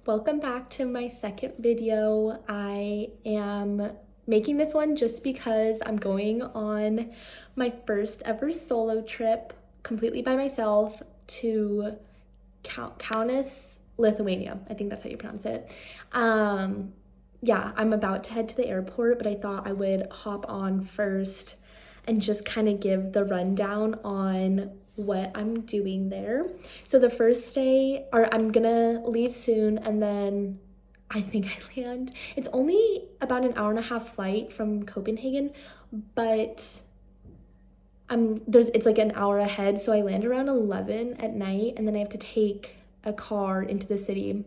Welcome back to my second video. I am making this one just because I'm going on my first ever solo trip completely by myself to Kaunas, Lithuania. I think that's how you pronounce it. Yeah, I'm about to head to the airport, but I thought I would hop on first and just kind of give the rundown on what I'm doing there. So the first day, or I'm gonna leave soon, and then I think I land. It's only about an hour and a half flight from Copenhagen, but it's like an hour ahead, so I land around 11 at night, and then I have to take a car into the city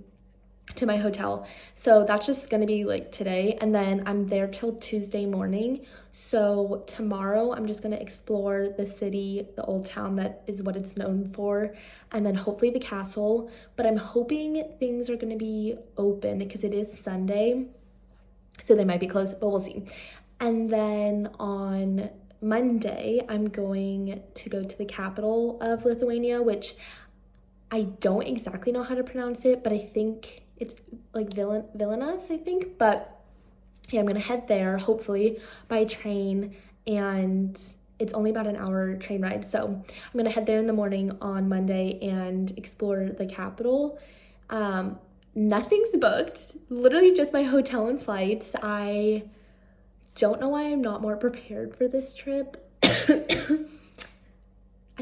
to my hotel. So that's just gonna be like today, and then I'm there till Tuesday morning. So tomorrow I'm just gonna explore the city, the old town that is what it's known for, and then hopefully the castle. But I'm hoping things are gonna be open because it is Sunday, so they might be closed, but we'll see. And then on Monday I'm going to go to the capital of Lithuania, which I don't exactly know how to pronounce it, but I think it's like Vilnius, I think. But yeah, I'm gonna head there hopefully by train, and it's only about an hour train ride. So I'm gonna head there in the morning on Monday and explore the capital. Nothing's booked, literally just my hotel and flights. I don't know why I'm not more prepared for this trip. I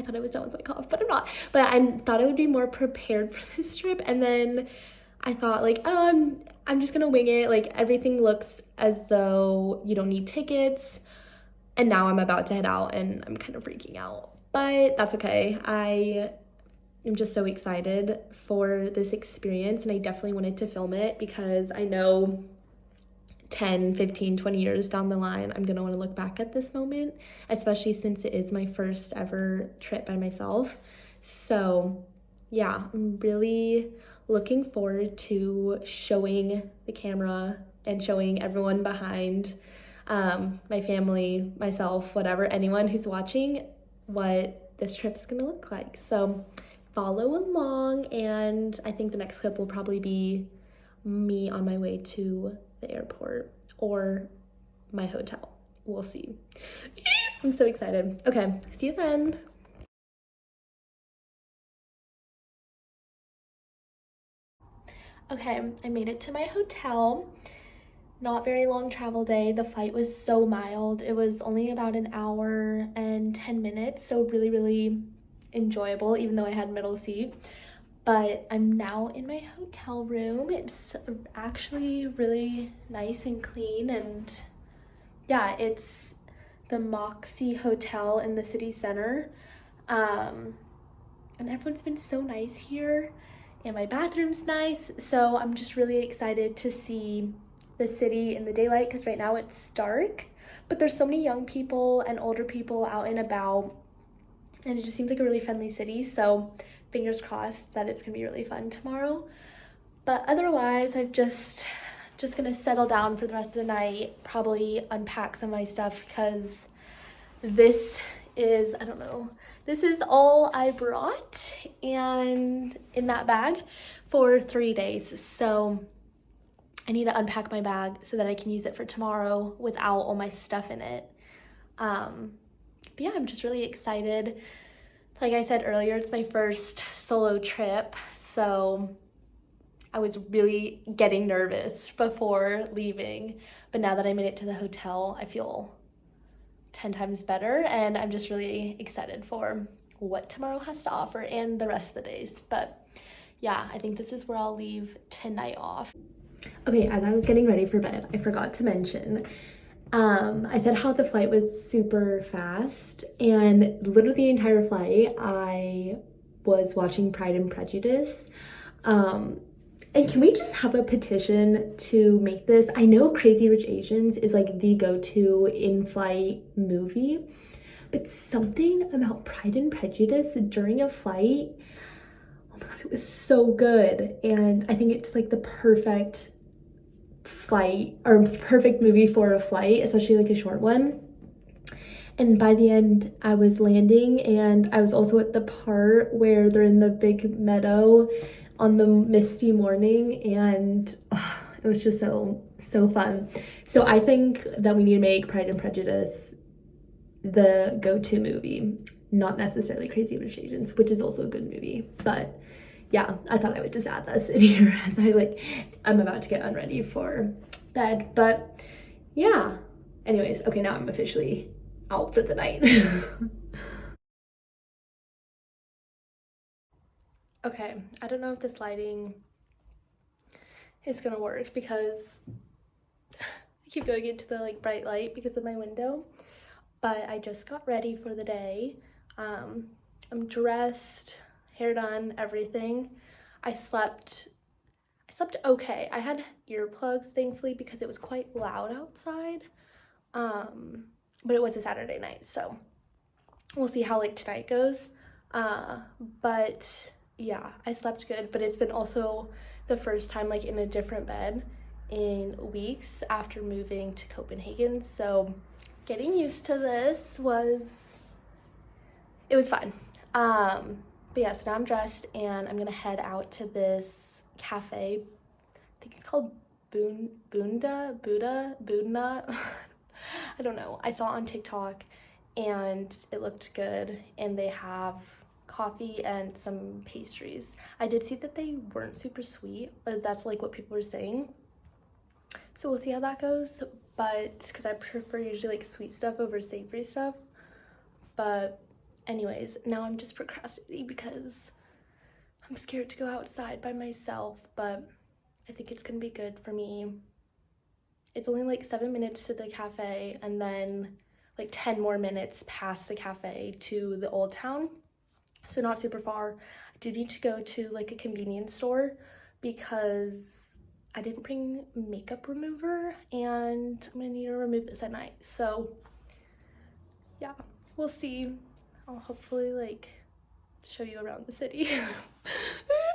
thought I was done with my cough, but I'm not. But I thought I would be more prepared for this trip, and then I thought like, oh, I'm just gonna wing it. Like everything looks as though you don't need tickets, and now I'm about to head out, and I'm kind of freaking out. But that's okay. I am just so excited for this experience, and I definitely wanted to film it because I know 10, 15, 20 years down the line, I'm gonna wanna look back at this moment, especially since it is my first ever trip by myself. So yeah, I'm really looking forward to showing the camera and showing everyone behind, my family, myself, whatever, anyone who's watching, what this trip's gonna look like. So follow along, and I think the next clip will probably be me on my way to the airport or my hotel. We'll see. I'm so excited. Okay, see you then. Okay, I made it to my hotel. Not very long travel day. The flight was so mild. It was only about an hour and 10 minutes, so really enjoyable, even though I had middle seat. But I'm now in my hotel room. It's actually really nice and clean, and yeah, it's the Moxie Hotel in the city center. And everyone's been so nice here, and my bathroom's nice, so I'm just really excited to see the city in the daylight because right now it's dark, but there's so many young people and older people out and about, and it just seems like a really friendly city. So fingers crossed that it's gonna be really fun tomorrow. But otherwise, I'm just gonna settle down for the rest of the night, probably unpack some of my stuff because this is, I don't know, this is all I brought and in that bag for 3 days. So I need to unpack my bag so that I can use it for tomorrow without all my stuff in it. But yeah, I'm just really excited. Like I said earlier, it's my first solo trip, so I was really getting nervous before leaving. But now that I made it to the hotel, I feel 10 times better, and I'm just really excited for what tomorrow has to offer and the rest of the days. But yeah, I think this is where I'll leave tonight off. Okay, as I was getting ready for bed, I forgot to mention, I said how the flight was super fast, and literally the entire flight I was watching Pride and Prejudice. And can we just have a petition to make this? I know Crazy Rich Asians is like the go-to in-flight movie, but something about Pride and Prejudice during a flight, oh my god, it was so good. And I think it's like the perfect flight or perfect movie for a flight, especially like a short one. And by the end, I was landing, and I was also at the part where they're in the big meadow on the misty morning, and it was just so fun. So I think that we need to make Pride and Prejudice the go-to movie, not necessarily Crazy Rich Asians, which is also a good movie, but yeah, I thought I would just add this in here as I'm about to get unready for bed. But yeah, anyways, okay, now I'm officially out for the night. Okay, I don't know if this lighting is gonna work because I keep going into the like bright light because of my window, but I just got ready for the day. I'm dressed, hair done, everything. I slept okay. I had earplugs, thankfully, because it was quite loud outside. But it was a Saturday night, so we'll see how like tonight goes. But yeah, I slept good, but it's been also the first time like in a different bed in weeks after moving to Copenhagen. So getting used to this was fun. But yeah, so now I'm dressed and I'm gonna head out to this cafe. I think it's called Buddha. I don't know. I saw it on TikTok and it looked good, and they have coffee and some pastries. I did see that they weren't super sweet, or that's like what people were saying. So we'll see how that goes, but because I prefer usually like sweet stuff over savory stuff. But anyways, now I'm just procrastinating because I'm scared to go outside by myself, but I think it's gonna be good for me. It's only like 7 minutes to the cafe and then like 10 more minutes past the cafe to the old town. So not super far. I do need to go to like a convenience store because I didn't bring makeup remover and I'm gonna need to remove this at night. So yeah, we'll see. I'll hopefully like show you around the city.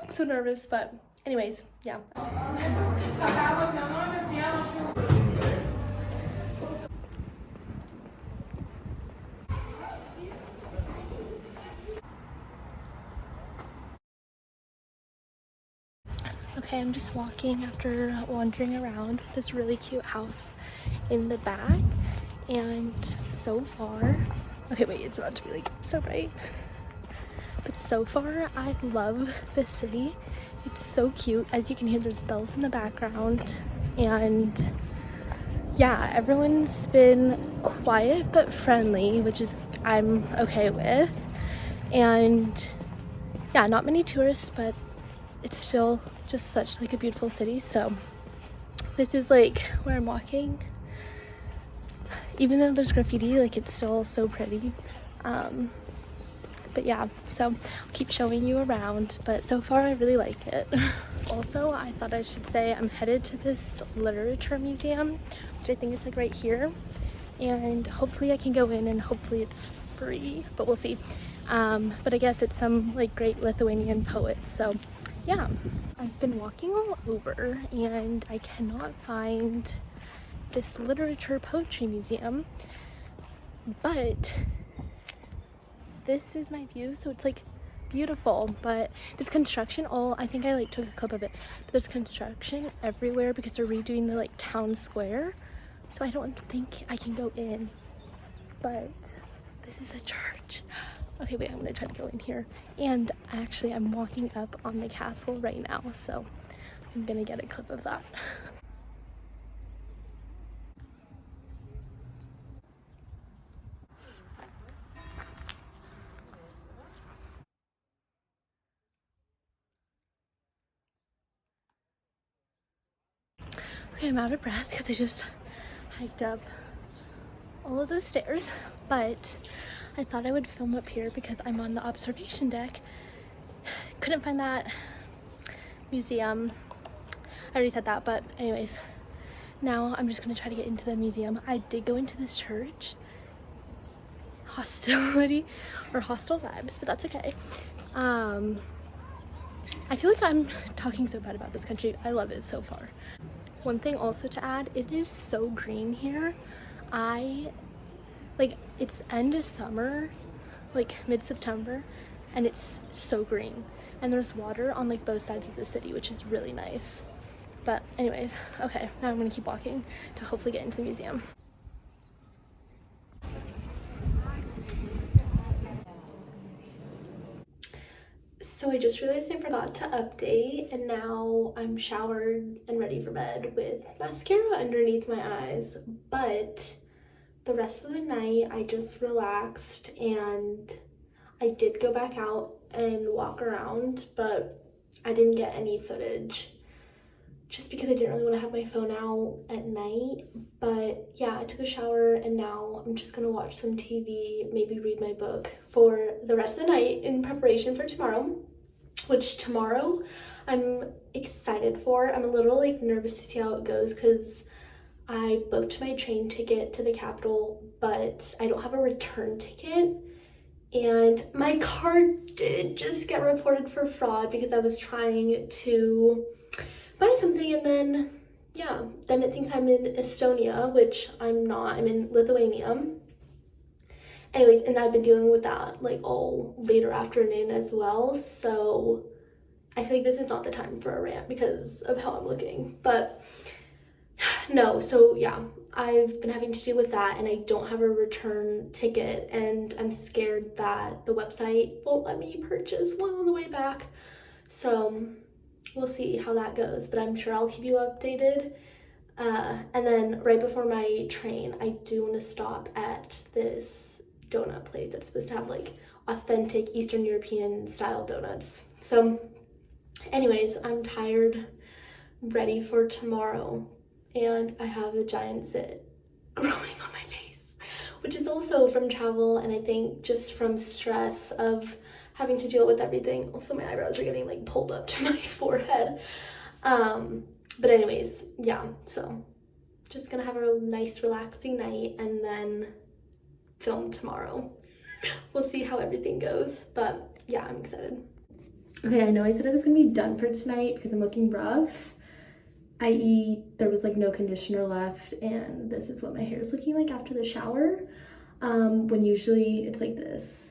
I'm so nervous, but anyways, yeah. Okay, I'm just walking after wandering around this really cute house in the back, and so far, okay wait, it's about to be like so bright, but so far I love this city. It's so cute. As you can hear, there's bells in the background, and yeah, everyone's been quiet but friendly, which is I'm okay with. And yeah, not many tourists, but it's still just such like a beautiful city. So this is like where I'm walking. Even though there's graffiti, like it's still so pretty. But yeah, so I'll keep showing you around, but so far I really like it. Also, I thought I should say I'm headed to this literature museum, which I think is like right here, and hopefully I can go in and hopefully it's free, but we'll see. But I guess it's some like great Lithuanian poets, so yeah. I've been walking all over and I cannot find this literature poetry museum, but this is my view, so it's like beautiful, but there's construction I think I like took a clip of it, but there's construction everywhere because they're redoing the like town square, so I don't think I can go in, but this is a church. Okay, wait, I'm gonna try to go in here, and actually I'm walking up on the castle right now, so I'm gonna get a clip of that. Okay, I'm out of breath because I just hiked up all of those stairs, but I thought I would film up here because I'm on the observation deck. Couldn't find that museum. I already said that, but anyways, now I'm just gonna try to get into the museum. I did go into this church. Hostility or hostile vibes, but that's okay. I feel like I'm talking so bad about this country. I love it so far. One thing also to add, it is so green here. It's end of summer, like mid-September, and it's so green. And there's water on like both sides of the city, which is really nice. But anyways, okay, now I'm gonna keep walking to hopefully get into the museum. So I just realized I forgot to update, and now I'm showered and ready for bed with mascara underneath my eyes. But the rest of the night I just relaxed, and I did go back out and walk around, but I didn't get any footage just because I didn't really want to have my phone out at night. But yeah, I took a shower and now I'm just gonna watch some TV, maybe read my book for the rest of the night in preparation for tomorrow, which tomorrow I'm excited for. I'm a little like nervous to see how it goes because I booked my train ticket to the capital, but I don't have a return ticket. And my card did just get reported for fraud because I was trying to buy something, and then yeah, then it thinks I'm in Estonia, which I'm not. I'm in Lithuania. Anyways, and I've been dealing with that like all later afternoon as well, so I feel like this is not the time for a rant because of how I'm looking. But no, so yeah, I've been having to deal with that, and I don't have a return ticket, and I'm scared that the website won't let me purchase one on the way back. So we'll see how that goes, but I'm sure I'll keep you updated. And then right before my train, I do want to stop at this donut place that's supposed to have like authentic Eastern European style donuts. So anyways, I'm tired, ready for tomorrow, and I have a giant zit growing on my face, which is also from travel, and I think just from stress of having to deal with everything. Also, my eyebrows are getting like pulled up to my forehead. But anyways, yeah, so just gonna have a nice relaxing night and then film tomorrow. We'll see how everything goes, but yeah, I'm excited. Okay, I know I said I was gonna be done for tonight because I'm looking rough, i.e. there was like no conditioner left, and this is what my hair is looking like after the shower, when usually it's like this.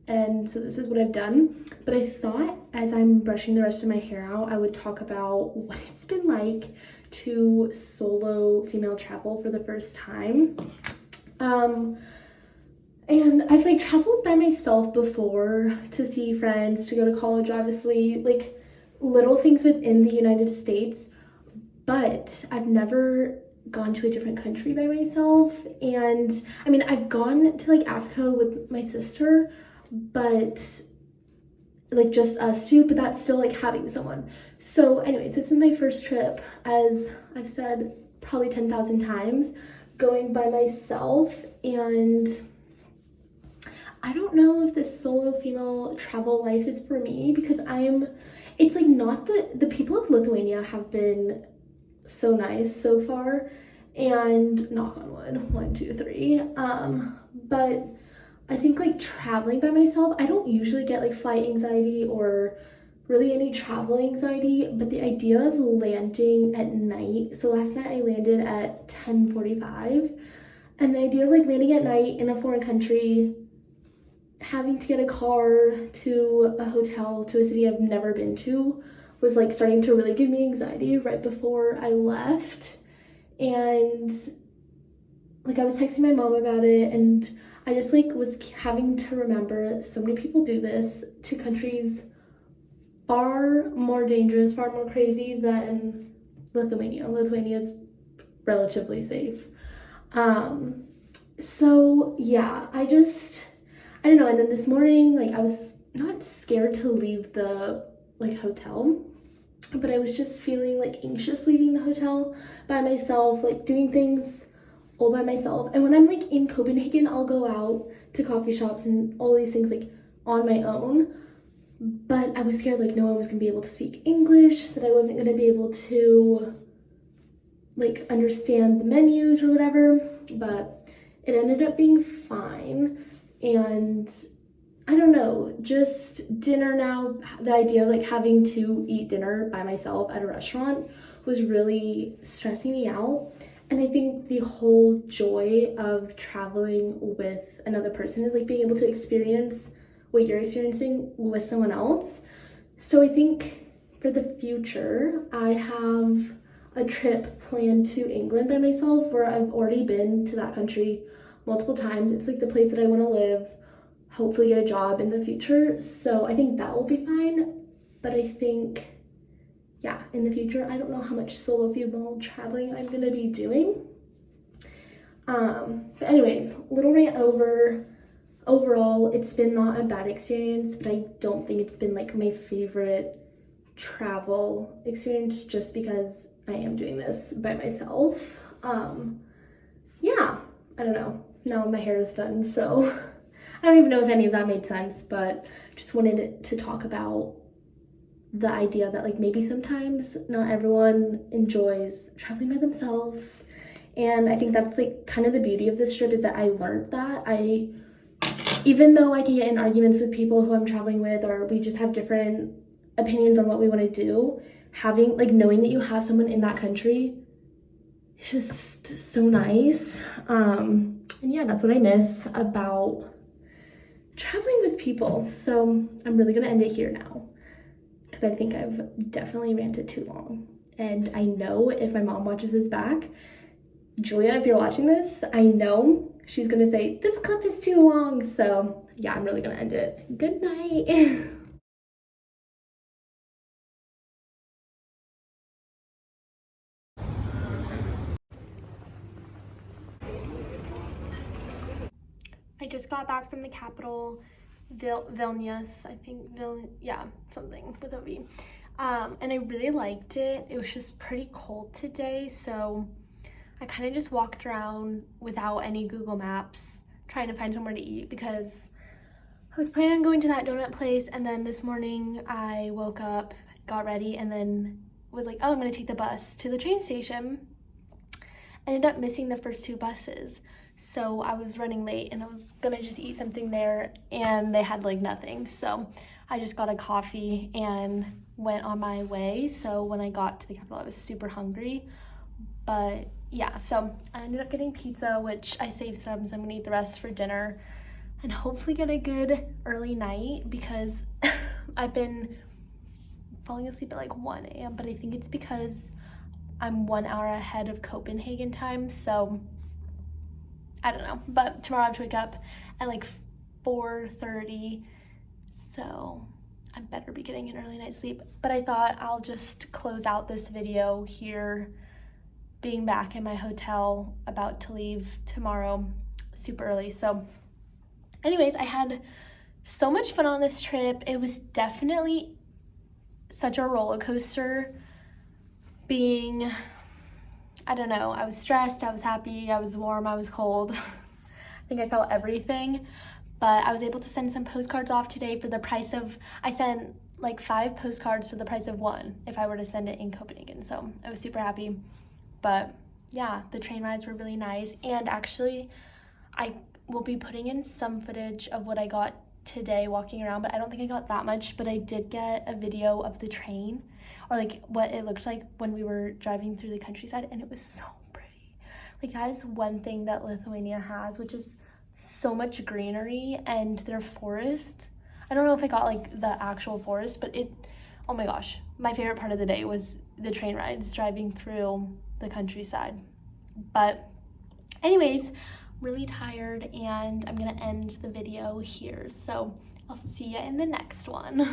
And so this is what I've done, but I thought as I'm brushing the rest of my hair out, I would talk about what it's been like to solo female travel for the first time. And I've like traveled by myself before to see friends, to go to college, obviously, like little things within the United States, but I've never gone to a different country by myself. And I mean, I've gone to like Africa with my sister, but like just us two, but that's still like having someone. So anyways, this is my first trip, as I've said probably 10,000 times, going by myself. And I don't know if this solo female travel life is for me because it's like not the people of Lithuania have been so nice so far, and knock on wood, 1, 2, 3, but I think like traveling by myself, I don't usually get like flight anxiety or really any travel anxiety, but the idea of landing at night, so last night I landed at 10:45, and the idea of like landing at night in a foreign country, having to get a car to a hotel to a city I've never been to, was like starting to really give me anxiety right before I left. And like I was texting my mom about it, and I just like was having to remember so many people do this to countries far more dangerous, far more crazy than Lithuania. Lithuania is relatively safe. So yeah, I don't know. And then this morning, like I was not scared to leave the like hotel, but I was just feeling like anxious leaving the hotel by myself, like doing things all by myself. And when I'm like in Copenhagen, I'll go out to coffee shops and all these things like on my own, but I was scared like no one was gonna be able to speak English, that I wasn't gonna be able to like understand the menus or whatever. But it ended up being fine. And I don't know, just dinner now, the idea of like having to eat dinner by myself at a restaurant was really stressing me out. And I think the whole joy of traveling with another person is like being able to experience what you're experiencing with someone else. So I think for the future, I have a trip planned to England by myself, where I've already been to that country multiple times. It's like the place that I want to live, hopefully get a job in the future. So I think that will be fine. But I think, yeah, in the future, I don't know how much solo female traveling I'm gonna be doing. But anyways, little rant over. Overall, it's been not a bad experience, but I don't think it's been like my favorite travel experience, just because I am doing this by myself. Yeah, I don't know. Now my hair is done, so I don't even know if any of that made sense, but just wanted to talk about the idea that like maybe sometimes not everyone enjoys traveling by themselves. And I think that's like kind of the beauty of this trip, is that I learned that even though I can get in arguments with people who I'm traveling with, or we just have different opinions on what we want to do, having like knowing that you have someone in that country is just so nice. And yeah, that's what I miss about traveling with people. So I'm really gonna end it here now, because I think I've definitely ranted too long. And I know if my mom watches this back, Julia, if you're watching this, I know she's gonna say, this clip is too long. So yeah, I'm really gonna end it. Good night. I just got back from the capital, Vilnius, I think, yeah, something with a V. And I really liked it. It was just pretty cold today, so I kind of just walked around without any Google Maps, trying to find somewhere to eat, because I was planning on going to that donut place, and then this morning I woke up, got ready, and then was like, oh, I'm gonna take the bus to the train station. I ended up missing the first two buses, so I was running late, and I was gonna just eat something there, and they had like nothing. So I just got a coffee and went on my way. So when I got to the capital, I was super hungry. But yeah, so I ended up getting pizza, which I saved some, so I'm gonna eat the rest for dinner and hopefully get a good early night, because I've been falling asleep at like 1 a.m., but I think it's because I'm 1 hour ahead of Copenhagen time, so I don't know. But tomorrow I have to wake up at like 4:30, so I better be getting an early night's sleep. But I thought I'll just close out this video here, being back in my hotel, about to leave tomorrow super early. So anyways, I had so much fun on this trip. It was definitely such a roller coaster. I don't know, I was stressed, I was happy, I was warm, I was cold. I think I felt everything. But I was able to send some postcards off today for the price of, I sent like 5 postcards for the price of 1 if I were to send it in Copenhagen. So I was super happy. But yeah, the train rides were really nice. And actually, I will be putting in some footage of what I got today walking around, but I don't think I got that much. But I did get a video of the train, or like what it looked like when we were driving through the countryside, and it was so pretty. Like, that is one thing that Lithuania has, which is so much greenery, and their forest. I don't know if I got like the actual forest, but oh my gosh, my favorite part of the day was the train rides, driving through the countryside. But anyways, really tired, and I'm gonna end the video here, so I'll see you in the next one.